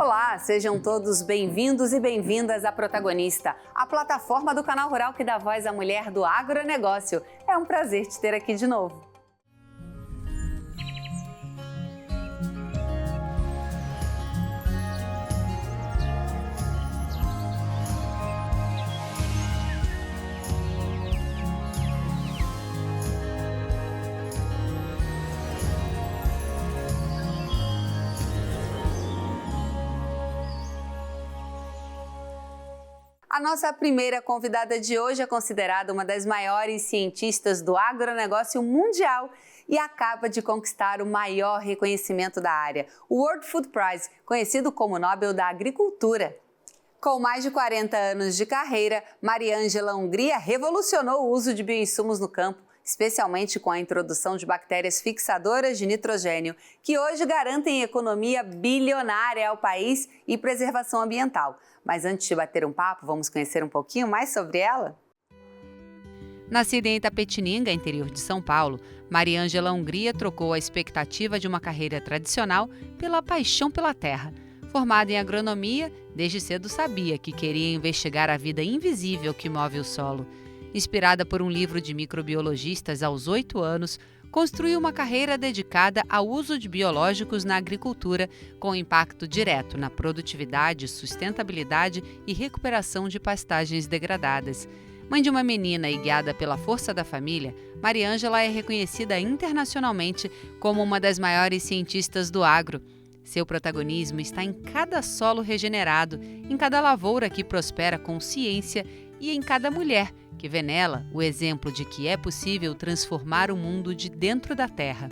Olá, sejam todos bem-vindos e bem-vindas à Protagonista, a plataforma do Canal Rural que dá voz à mulher do agronegócio. É um prazer te ter aqui de novo. A nossa primeira convidada de hoje é considerada uma das maiores cientistas do agronegócio mundial e acaba de conquistar o maior reconhecimento da área, o World Food Prize, conhecido como Nobel da Agricultura. Com mais de 40 anos de carreira, Mariângela Hungria revolucionou o uso de bioinsumos no campo, especialmente com a introdução de bactérias fixadoras de nitrogênio, que hoje garantem economia bilionária ao país e preservação ambiental. Mas antes de bater um papo, vamos conhecer um pouquinho mais sobre ela? Nascida em Itapetininga, interior de São Paulo, Mariângela Hungria trocou a expectativa de uma carreira tradicional pela paixão pela terra. Formada em agronomia, desde cedo sabia que queria investigar a vida invisível que move o solo. Inspirada por um livro de microbiologistas aos 8 anos, construiu uma carreira dedicada ao uso de biológicos na agricultura, com impacto direto na produtividade, sustentabilidade e recuperação de pastagens degradadas. Mãe de uma menina e guiada pela força da família, Mariângela é reconhecida internacionalmente como uma das maiores cientistas do agro. Seu protagonismo está em cada solo regenerado, em cada lavoura que prospera com ciência e em cada mulher que vê nela o exemplo de que é possível transformar o mundo de dentro da terra.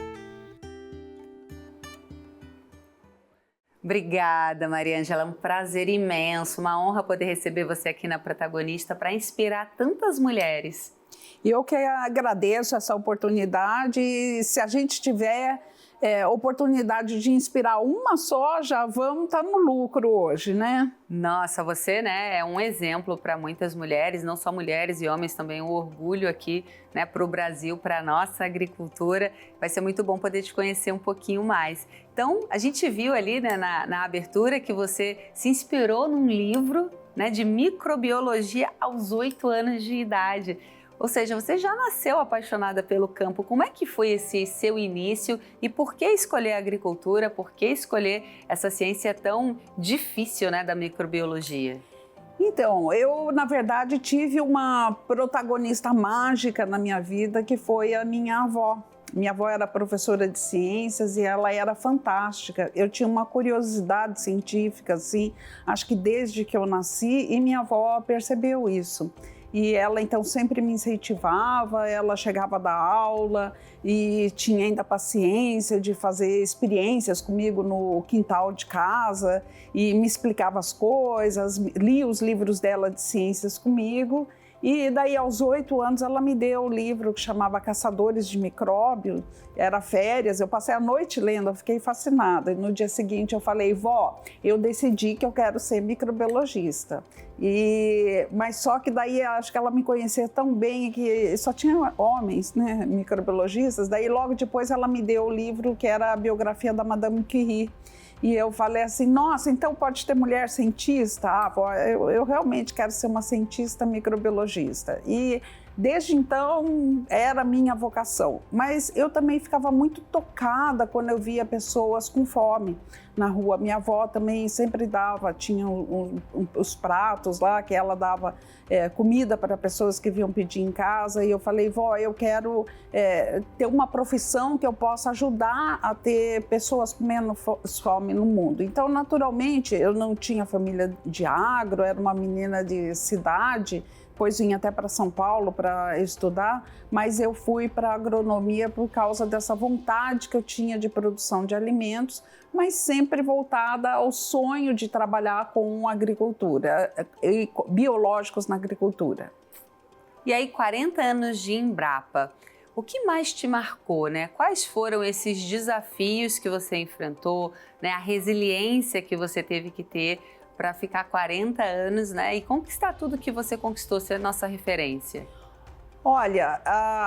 Obrigada, Mariângela. É um prazer imenso, uma honra poder receber você aqui na Protagonista para inspirar tantas mulheres. Eu que agradeço essa oportunidade. Se a gente tiver oportunidade de inspirar uma só, já vamos estar no lucro hoje, né? Nossa, você, né, é um exemplo para muitas mulheres, não só mulheres e homens, também um orgulho aqui, né, para o Brasil, para a nossa agricultura. Vai ser muito bom poder te conhecer um pouquinho mais. Então, a gente viu ali, né, na abertura que você se inspirou num livro, né, de microbiologia aos 8 anos de idade. Ou seja, você já nasceu apaixonada pelo campo. Como é que foi esse seu início e por que escolher a agricultura? Por que escolher essa ciência tão difícil, né, da microbiologia? Então, eu, na verdade, tive uma protagonista mágica na minha vida, que foi a minha avó. Minha avó era professora de ciências e ela era fantástica. Eu tinha uma curiosidade científica, assim, acho que desde que eu nasci, e minha avó percebeu isso. E ela, então, sempre me incentivava, ela chegava da aula e tinha ainda paciência de fazer experiências comigo no quintal de casa e me explicava as coisas, lia os livros dela de ciências comigo. E daí, aos 8 anos, ela me deu o livro que chamava Caçadores de Micróbio. Era férias, eu passei a noite lendo, eu fiquei fascinada. E no dia seguinte eu falei, vó, eu decidi que eu quero ser microbiologista. Mas só que daí acho que ela me conhecia tão bem que só tinha homens, né, microbiologistas. Daí logo depois ela me deu o livro que era a biografia da Madame Curie. E eu falei assim, nossa, então pode ter mulher cientista? Ah, vó, eu realmente quero ser uma cientista microbiologista. E desde então era a minha vocação. Mas eu também ficava muito tocada quando eu via pessoas com fome na rua. Minha avó também sempre dava, tinha os pratos lá que ela dava comida para pessoas que vinham pedir em casa. E eu falei, vó, eu quero ter uma profissão que eu possa ajudar a ter pessoas com menos fome no mundo. Então, naturalmente, eu não tinha família de agro, era uma menina de cidade, depois vim até para São Paulo para estudar, mas eu fui para a agronomia por causa dessa vontade que eu tinha de produção de alimentos, mas sempre voltada ao sonho de trabalhar com agricultura e biológicos na agricultura. E aí, 40 anos de Embrapa, o que mais te marcou, né? Quais foram esses desafios que você enfrentou, né? A resiliência que você teve que ter para ficar 40 anos, né, e conquistar tudo que você conquistou, ser nossa referência? Olha,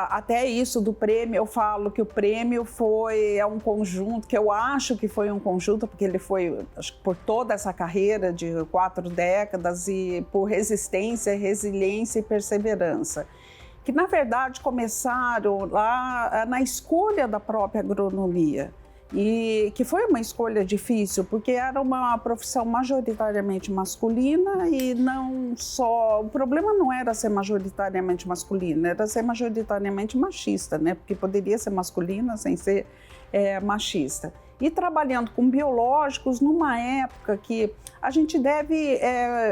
até isso do prêmio, eu falo que o prêmio é um conjunto, que eu acho que foi um conjunto, porque ele foi, acho que por toda essa carreira de 4 décadas e por resistência, resiliência e perseverança, que na verdade começaram lá na escolha da própria agronomia. E que foi uma escolha difícil, porque era uma profissão majoritariamente masculina e não só... O problema não era ser majoritariamente masculino, era ser majoritariamente machista, né? Porque poderia ser masculina sem ser machista. E trabalhando com biológicos numa época que a gente deve...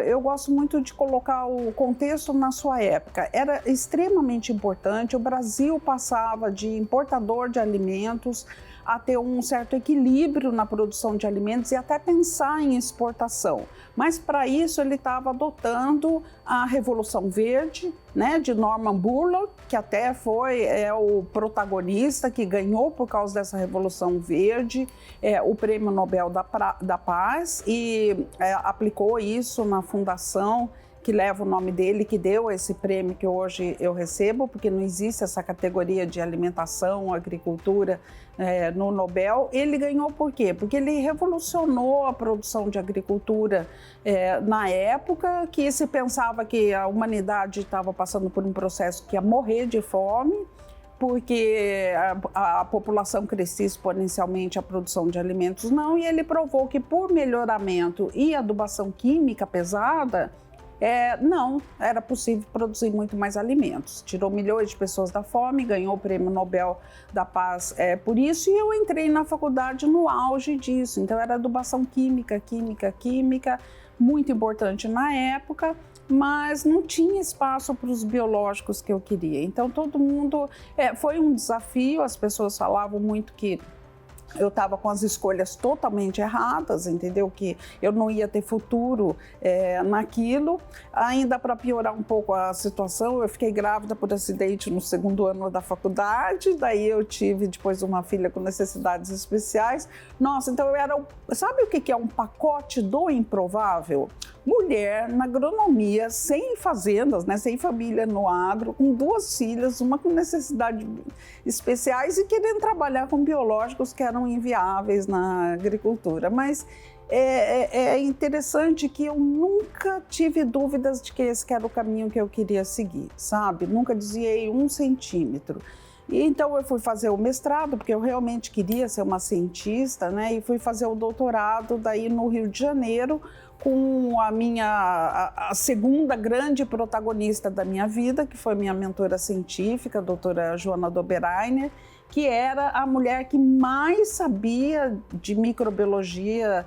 eu gosto muito de colocar o contexto na sua época. Era extremamente importante, o Brasil passava de importador de alimentos a ter um certo equilíbrio na produção de alimentos e até pensar em exportação. Mas para isso ele estava adotando a Revolução Verde, né, de Norman Borlaug, que até foi o protagonista que ganhou por causa dessa Revolução Verde o Prêmio Nobel da Paz e aplicou isso na fundação que leva o nome dele, que deu esse prêmio que hoje eu recebo, porque não existe essa categoria de alimentação, agricultura no Nobel. Ele ganhou por quê? Porque ele revolucionou a produção de agricultura na época que se pensava que a humanidade estava passando por um processo que ia morrer de fome, porque a população crescia exponencialmente, a produção de alimentos não, e ele provou que por melhoramento e adubação química pesada, não, era possível produzir muito mais alimentos. Tirou milhões de pessoas da fome, ganhou o Prêmio Nobel da Paz por isso, e eu entrei na faculdade no auge disso. Então era adubação química, muito importante na época, mas não tinha espaço para os biológicos que eu queria. Então todo mundo... foi um desafio, as pessoas falavam muito que eu estava com as escolhas totalmente erradas, entendeu? Que eu não ia ter futuro naquilo. Ainda para piorar um pouco a situação, eu fiquei grávida por acidente no 2º ano da faculdade, daí eu tive depois uma filha com necessidades especiais. Nossa, então eu era... Sabe o que é um pacote do improvável? Mulher na agronomia, sem fazendas, né, sem família no agro, com 2 filhas, uma com necessidades especiais e querendo trabalhar com biológicos que eram inviáveis na agricultura. Mas é interessante que eu nunca tive dúvidas de que esse era o caminho que eu queria seguir, sabe? Nunca desviei 1 centímetro. E então eu fui fazer o mestrado, porque eu realmente queria ser uma cientista, né? E fui fazer o doutorado daí no Rio de Janeiro, com a segunda grande protagonista da minha vida, que foi minha mentora científica, a doutora Joana Doberainer, que era a mulher que mais sabia de microbiologia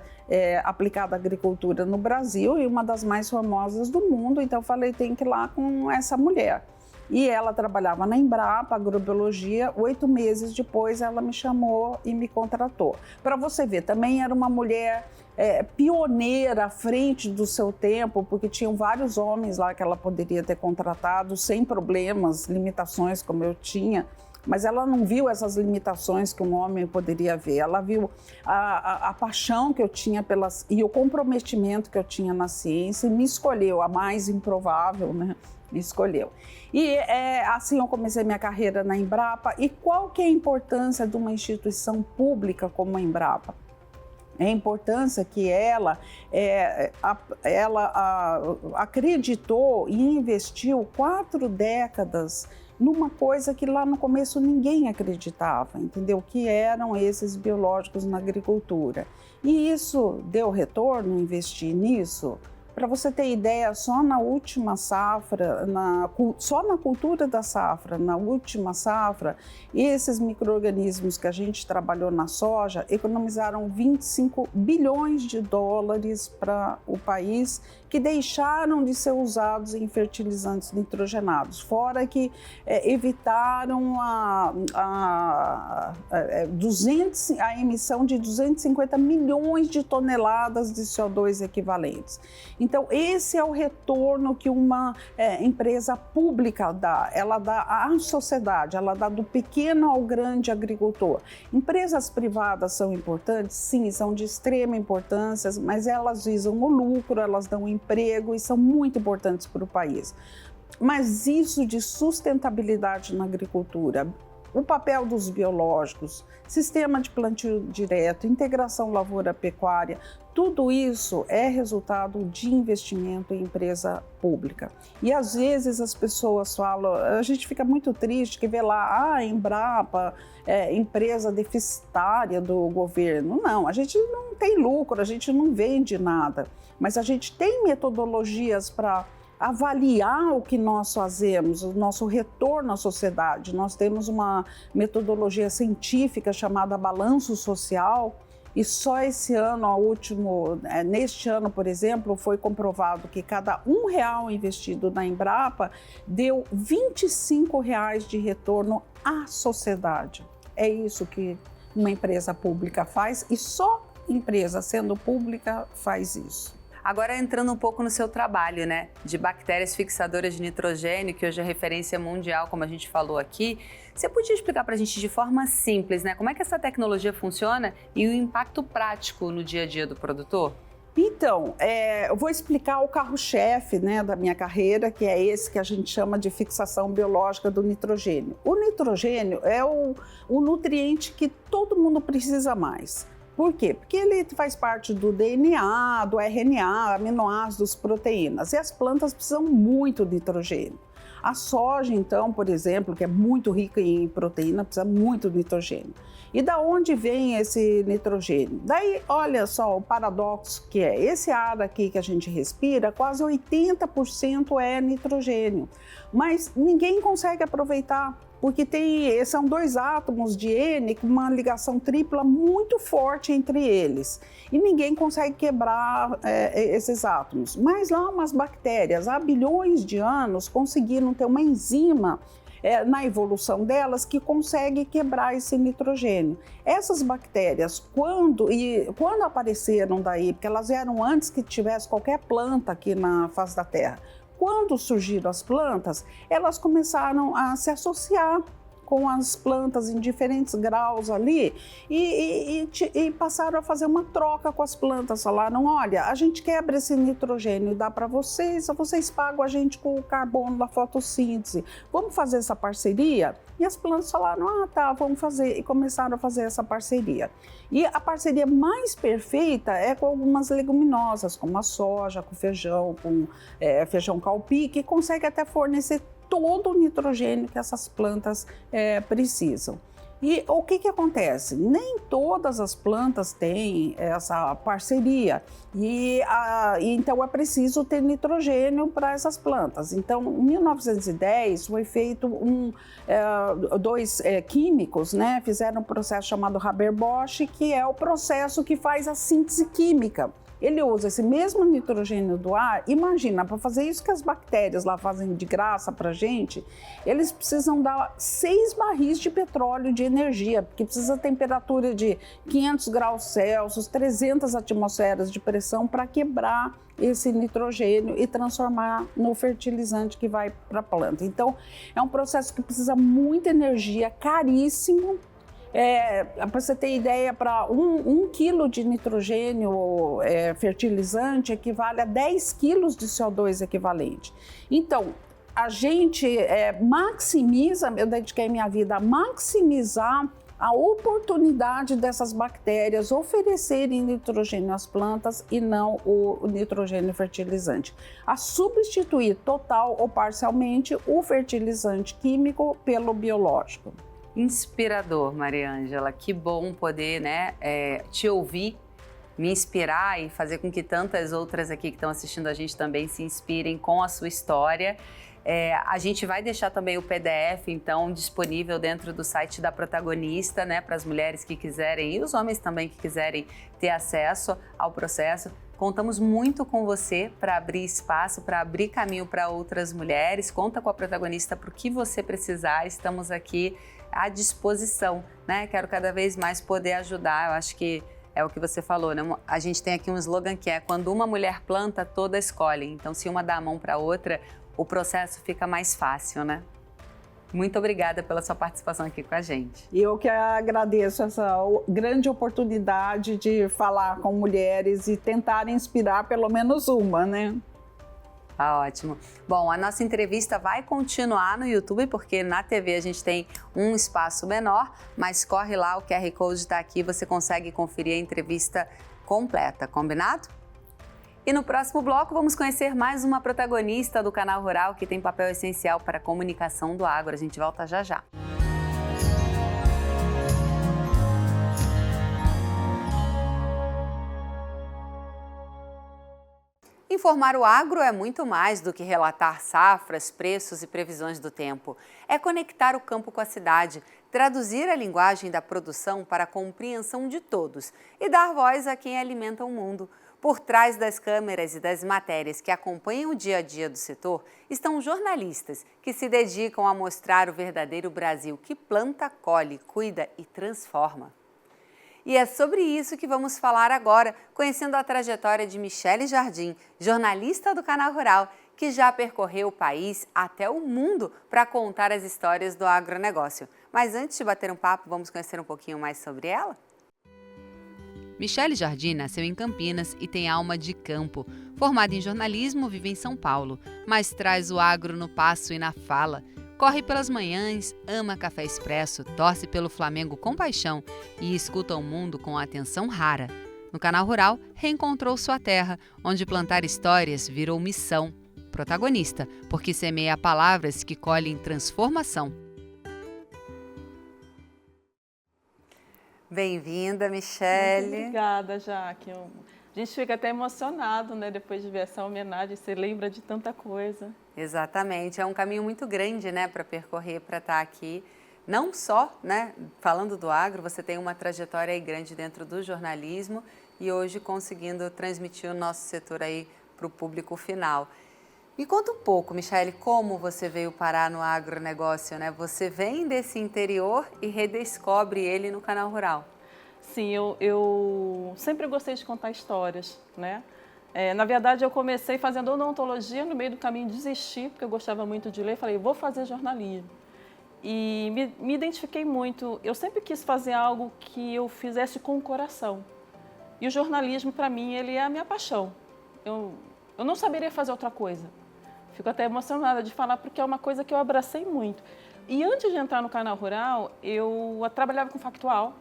aplicada à agricultura no Brasil e uma das mais famosas do mundo. Então eu falei, tem que ir lá com essa mulher. E ela trabalhava na Embrapa, agrobiologia. 8 meses depois ela me chamou e me contratou. Para você ver, também era uma mulher pioneira à frente do seu tempo, porque tinham vários homens lá que ela poderia ter contratado sem problemas, limitações como eu tinha. Mas ela não viu essas limitações que um homem poderia ver. Ela viu a paixão que eu tinha e o comprometimento que eu tinha na ciência e me escolheu, a mais improvável, né? Me escolheu. E assim eu comecei minha carreira na Embrapa. E qual que é a importância de uma instituição pública como a Embrapa? É a importância que ela acreditou e investiu 4 décadas numa coisa que lá no começo ninguém acreditava, entendeu? Que eram esses biológicos na agricultura. E isso deu retorno, investir nisso? Para você ter ideia, só na última safra, só na cultura da safra, na última safra, esses micro-organismos que a gente trabalhou na soja economizaram 25 bilhões de dólares para o país, que deixaram de ser usados em fertilizantes nitrogenados, fora que evitaram a emissão de 250 milhões de toneladas de CO2 equivalentes. Então, esse é o retorno que uma empresa pública dá. Ela dá à sociedade, ela dá do pequeno ao grande agricultor. Empresas privadas são importantes? Sim, são de extrema importância, mas elas visam o lucro, elas dão emprego e são muito importantes para o país. Mas isso de sustentabilidade na agricultura, o papel dos biológicos, sistema de plantio direto, integração lavoura-pecuária, tudo isso é resultado de investimento em empresa pública. E às vezes as pessoas falam, a gente fica muito triste que vê lá, Embrapa, empresa deficitária do governo. Não, a gente não tem lucro, a gente não vende nada, mas a gente tem metodologias para avaliar o que nós fazemos, o nosso retorno à sociedade. Nós temos uma metodologia científica chamada balanço social, e só esse ano, neste ano, por exemplo, foi comprovado que cada R$1 investido na Embrapa deu R$25 de retorno à sociedade. É isso que uma empresa pública faz, e só empresa sendo pública faz isso. Agora, entrando um pouco no seu trabalho, né, de bactérias fixadoras de nitrogênio, que hoje é referência mundial, como a gente falou aqui, você podia explicar para a gente de forma simples, né, como é que essa tecnologia funciona e o impacto prático no dia a dia do produtor? Então, eu vou explicar o carro-chefe, né, da minha carreira, que é esse que a gente chama de fixação biológica do nitrogênio. O nitrogênio é o nutriente que todo mundo precisa mais. Por quê? Porque ele faz parte do DNA, do RNA, aminoácidos, proteínas, e as plantas precisam muito de nitrogênio. A soja, então, por exemplo, que é muito rica em proteína, precisa muito de nitrogênio. E da onde vem esse nitrogênio? Daí, olha só o paradoxo que é, esse ar aqui que a gente respira, quase 80% é nitrogênio, mas ninguém consegue aproveitar, porque são 2 átomos de N com uma ligação tripla muito forte entre eles. E ninguém consegue quebrar esses átomos. Mas lá umas bactérias, há bilhões de anos, conseguiram ter uma enzima na evolução delas que consegue quebrar esse nitrogênio. Essas bactérias, quando apareceram daí, porque elas eram antes que tivesse qualquer planta aqui na face da Terra, quando surgiram as plantas, elas começaram a se associar com as plantas em diferentes graus ali e passaram a fazer uma troca com as plantas. Falaram, olha, a gente quebra esse nitrogênio e dá para vocês pagam a gente com o carbono da fotossíntese. Vamos fazer essa parceria? E as plantas falaram, tá, vamos fazer. E começaram a fazer essa parceria. E a parceria mais perfeita é com algumas leguminosas, como a soja, com feijão, com feijão calpi, que consegue até fornecer todo o nitrogênio que essas plantas precisam. E o que acontece? Nem todas as plantas têm essa parceria então é preciso ter nitrogênio para essas plantas. Então, em 1910 foi feito dois químicos, né, fizeram um processo chamado Haber-Bosch, que é o processo que faz a síntese química. Ele usa esse mesmo nitrogênio do ar. Imagina, para fazer isso que as bactérias lá fazem de graça para a gente, eles precisam dar 6 barris de petróleo de energia, porque precisa temperatura de 500 graus Celsius, 300 atmosferas de pressão para quebrar esse nitrogênio e transformar no fertilizante que vai para a planta. Então, é um processo que precisa muita energia, caríssimo. Para você ter ideia, para 1 quilo de nitrogênio fertilizante equivale a 10 quilos de CO2 equivalente. Então, a gente eu dediquei minha vida a maximizar a oportunidade dessas bactérias oferecerem nitrogênio às plantas e não o nitrogênio fertilizante. A substituir total ou parcialmente o fertilizante químico pelo biológico. Inspirador, Mariângela, que bom poder, né, te ouvir, me inspirar e fazer com que tantas outras aqui que estão assistindo a gente também se inspirem com a sua história. A gente vai deixar também o PDF, então, disponível dentro do site da Protagonista, né, para as mulheres que quiserem e os homens também que quiserem ter acesso ao processo. Contamos muito com você para abrir espaço, para abrir caminho para outras mulheres. Conta com a Protagonista para o que você precisar, estamos aqui à disposição, né? Quero cada vez mais poder ajudar. Eu acho que é o que você falou, né? A gente tem aqui um slogan que é: quando uma mulher planta, todas escolhem. Então, se uma dá a mão para a outra, o processo fica mais fácil, né? Muito obrigada pela sua participação aqui com a gente. Eu que agradeço essa grande oportunidade de falar com mulheres e tentar inspirar pelo menos uma, né? Tá ótimo. Bom, a nossa entrevista vai continuar no YouTube, porque na TV a gente tem um espaço menor, mas corre lá, o QR Code está aqui, você consegue conferir a entrevista completa, combinado? E no próximo bloco vamos conhecer mais uma protagonista do Canal Rural que tem papel essencial para a comunicação do agro. A gente volta já já. Informar o agro é muito mais do que relatar safras, preços e previsões do tempo. É conectar o campo com a cidade, traduzir a linguagem da produção para a compreensão de todos e dar voz a quem alimenta o mundo. Por trás das câmeras e das matérias que acompanham o dia a dia do setor estão jornalistas que se dedicam a mostrar o verdadeiro Brasil que planta, colhe, cuida e transforma. E é sobre isso que vamos falar agora, conhecendo a trajetória de Michele Jardim, jornalista do Canal Rural, que já percorreu o país até o mundo para contar as histórias do agronegócio. Mas antes de bater um papo, vamos conhecer um pouquinho mais sobre ela? Michele Jardim nasceu em Campinas e tem alma de campo. Formada em jornalismo, vive em São Paulo, mas traz o agro no passo e na fala. Corre pelas manhãs, ama café expresso, torce pelo Flamengo com paixão e escuta o mundo com atenção rara. No Canal Rural, reencontrou sua terra, onde plantar histórias virou missão. Protagonista, porque semeia palavras que colhem transformação. Bem-vinda, Michele. Muito obrigada, Jaque. A gente fica até emocionado, né, depois de ver essa homenagem, você lembra de tanta coisa. Exatamente, é um caminho muito grande, né, para percorrer, para estar aqui. Não só, né, falando do agro, você tem uma trajetória aí grande dentro do jornalismo e hoje conseguindo transmitir o nosso setor aí para o público final. Me conta um pouco, Michele, como você veio parar no agronegócio, né? Você vem desse interior e redescobre ele no Canal Rural. Sim, eu sempre gostei de contar histórias, né? Na verdade, eu comecei fazendo odontologia, no meio do caminho desisti, porque eu gostava muito de ler, falei, vou fazer jornalismo. E me identifiquei muito, eu sempre quis fazer algo que eu fizesse com o coração. E o jornalismo, para mim, ele é a minha paixão. Eu não saberia fazer outra coisa. Fico até emocionada de falar, porque é uma coisa que eu abracei muito. E antes de entrar no Canal Rural, eu trabalhava com Factual,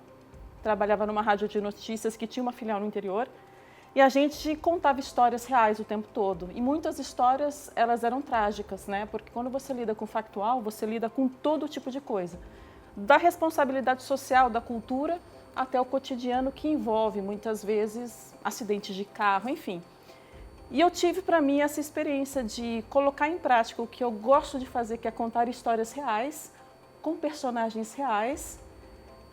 trabalhava numa rádio de notícias que tinha uma filial no interior, e a gente contava histórias reais o tempo todo. E muitas histórias, elas eram trágicas, né? Porque quando você lida com Factual, você lida com todo tipo de coisa. Da responsabilidade social, da cultura, até o cotidiano que envolve, muitas vezes, acidentes de carro, enfim. E eu tive para mim essa experiência de colocar em prática o que eu gosto de fazer, que é contar histórias reais, com personagens reais,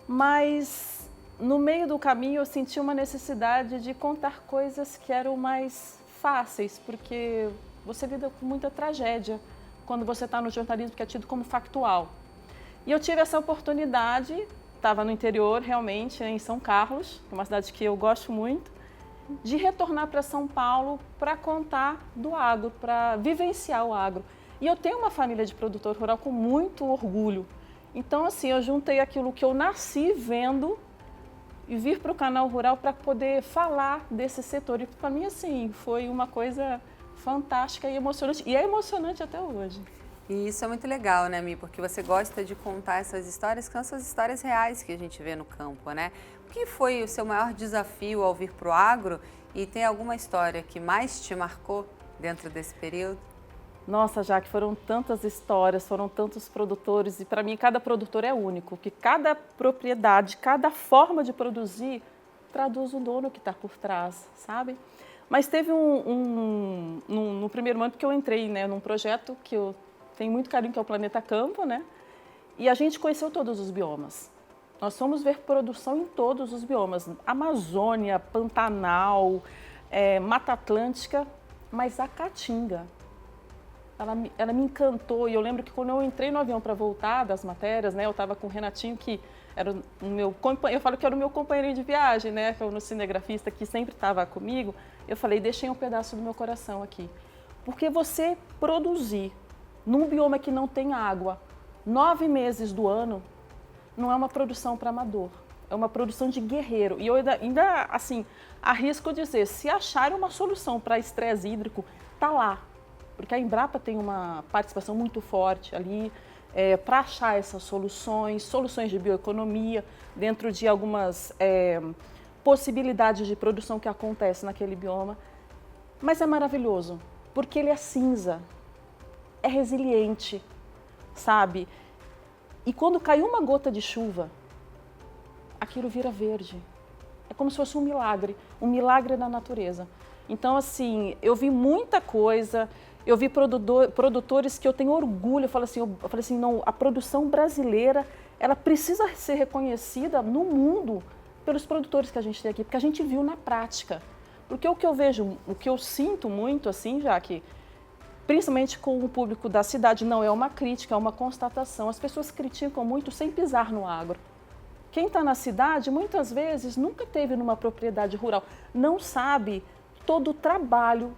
mas no meio do caminho eu senti uma necessidade de contar coisas que eram mais fáceis, porque você lida com muita tragédia quando você está no jornalismo que é tido como factual. E eu tive essa oportunidade, estava no interior realmente, em São Carlos, que é uma cidade que eu gosto muito, de retornar para São Paulo para contar do agro, para vivenciar o agro. E eu tenho uma família de produtor rural com muito orgulho. Então, assim, eu juntei aquilo que eu nasci vendo e vir para o Canal Rural para poder falar desse setor. E para mim, assim, foi uma coisa fantástica e emocionante. E é emocionante até hoje. E isso é muito legal, né, Mi? Porque você gosta de contar essas histórias, que são essas histórias reais que a gente vê no campo, né? O que foi o seu maior desafio ao vir para o agro? E tem alguma história que mais te marcou dentro desse período? Nossa, Jaque, foram tantas histórias, foram tantos produtores, e para mim cada produtor é único, que cada propriedade, cada forma de produzir traduz o dono que está por trás, sabe? Mas teve no primeiro ano que eu entrei, né, num projeto que eu tenho muito carinho, que é o Planeta Campo, né? E a gente conheceu todos os biomas. Nós fomos ver produção em todos os biomas, Amazônia, Pantanal, Mata Atlântica, mas a Caatinga. Ela me encantou, e eu lembro que quando eu entrei no avião para voltar das matérias, né, eu estava com o Renatinho, que era o meu companheiro, eu falo que era o meu companheirinho de viagem, né, que é o cinegrafista que sempre estava comigo. Eu falei, deixei um pedaço do meu coração aqui. Porque você produzir num bioma que não tem água 9 meses do ano, não é uma produção para amador, é uma produção de guerreiro. E eu ainda assim, arrisco dizer, se acharem uma solução para estresse hídrico, tá lá. porque a Embrapa tem uma participação muito forte ali para achar essas soluções de bioeconomia, dentro de algumas possibilidades de produção que acontecem naquele bioma. Mas é maravilhoso, porque ele é cinza, é resiliente, sabe? E quando cai uma gota de chuva, aquilo vira verde. É como se fosse um milagre da natureza. Então, assim, eu vi muita coisa, eu vi produtores que eu tenho orgulho. Eu falei assim, não, a produção brasileira, ela precisa ser reconhecida no mundo pelos produtores que a gente tem aqui, porque a gente viu na prática. Porque o que eu vejo, o que eu sinto muito, assim, já que, principalmente com o público da cidade, não é uma crítica, é uma constatação. As pessoas criticam muito sem pisar no agro. Quem está na cidade, muitas vezes, nunca teve numa propriedade rural, não sabe todo o trabalho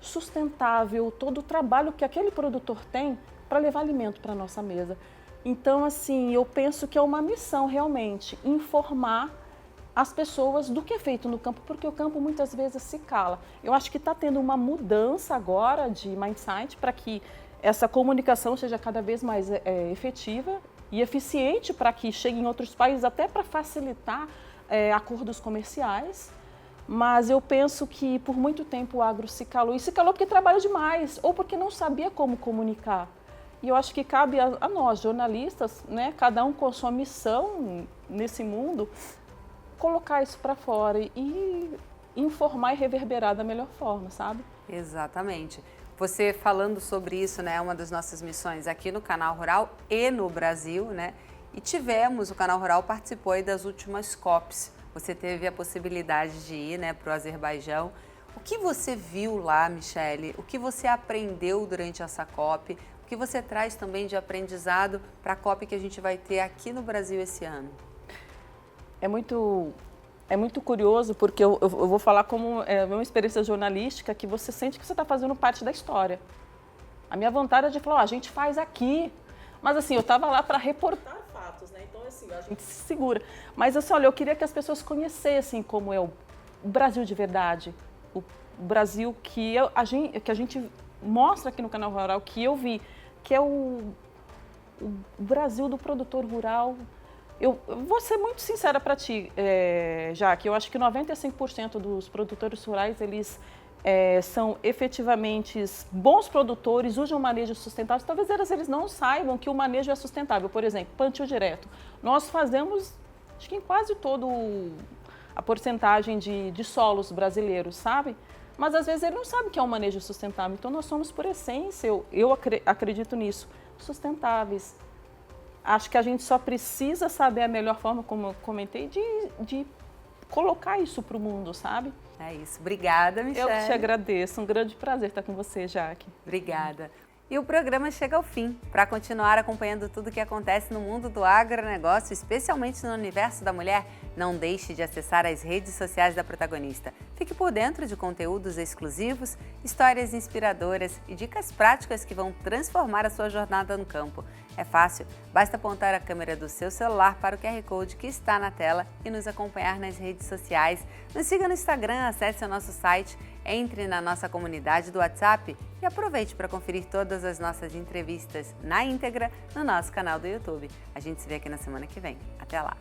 sustentável, todo o trabalho que aquele produtor tem para levar alimento para a nossa mesa. Então, assim, eu penso que é uma missão realmente informar as pessoas do que é feito no campo, porque o campo muitas vezes se cala. Eu acho que está tendo uma mudança agora de mindset para que essa comunicação seja cada vez mais efetiva e eficiente para que chegue em outros países, até para facilitar acordos comerciais. Mas eu penso que por muito tempo o agro se calou. E se calou porque trabalha demais ou porque não sabia como comunicar. E eu acho que cabe a nós, jornalistas, né, cada um com a sua missão nesse mundo, colocar isso para fora e informar e reverberar da melhor forma, sabe? Exatamente. Você falando sobre isso, né, é uma das nossas missões aqui no Canal Rural e no Brasil, né? E o Canal Rural participou aí das últimas COPs. Você teve a possibilidade de ir, né, para o Azerbaijão. O que você viu lá, Michele? O que você aprendeu durante essa COP? O que você traz também de aprendizado para a COP que a gente vai ter aqui no Brasil esse ano? É muito curioso, porque eu vou falar como uma experiência jornalística que você sente que você está fazendo parte da história. A minha vontade é de falar, a gente faz aqui. Mas assim, eu estava lá para reportar fatos, né? Então assim, a gente se segura. Mas assim, olha, eu queria que as pessoas conhecessem como é o Brasil de verdade. O Brasil que a gente mostra aqui no Canal Rural, que eu vi, que é o Brasil do produtor rural. Eu vou ser muito sincera para ti, Jaque, eu acho que 95% dos produtores rurais, eles são efetivamente bons produtores, usam manejo sustentável. Talvez eles não saibam que o manejo é sustentável. Por exemplo, plantio direto. Nós fazemos, acho que em quase todo a porcentagem de solos brasileiros, sabe? Mas às vezes ele não sabe que é um manejo sustentável. Então nós somos, por essência, eu acredito nisso, sustentáveis. Acho que a gente só precisa saber a melhor forma, como eu comentei, de colocar isso para o mundo, sabe? É isso. Obrigada, Michele. Eu que te agradeço. Um grande prazer estar com você, Jaque. Obrigada. E o programa chega ao fim. Para continuar acompanhando tudo o que acontece no mundo do agronegócio, especialmente no universo da mulher, não deixe de acessar as redes sociais da protagonista. Fique por dentro de conteúdos exclusivos, histórias inspiradoras e dicas práticas que vão transformar a sua jornada no campo. É fácil, basta apontar a câmera do seu celular para o QR Code que está na tela e nos acompanhar nas redes sociais. Nos siga no Instagram, acesse o nosso site, entre na nossa comunidade do WhatsApp e aproveite para conferir todas as nossas entrevistas na íntegra no nosso canal do YouTube. A gente se vê aqui na semana que vem. Até lá!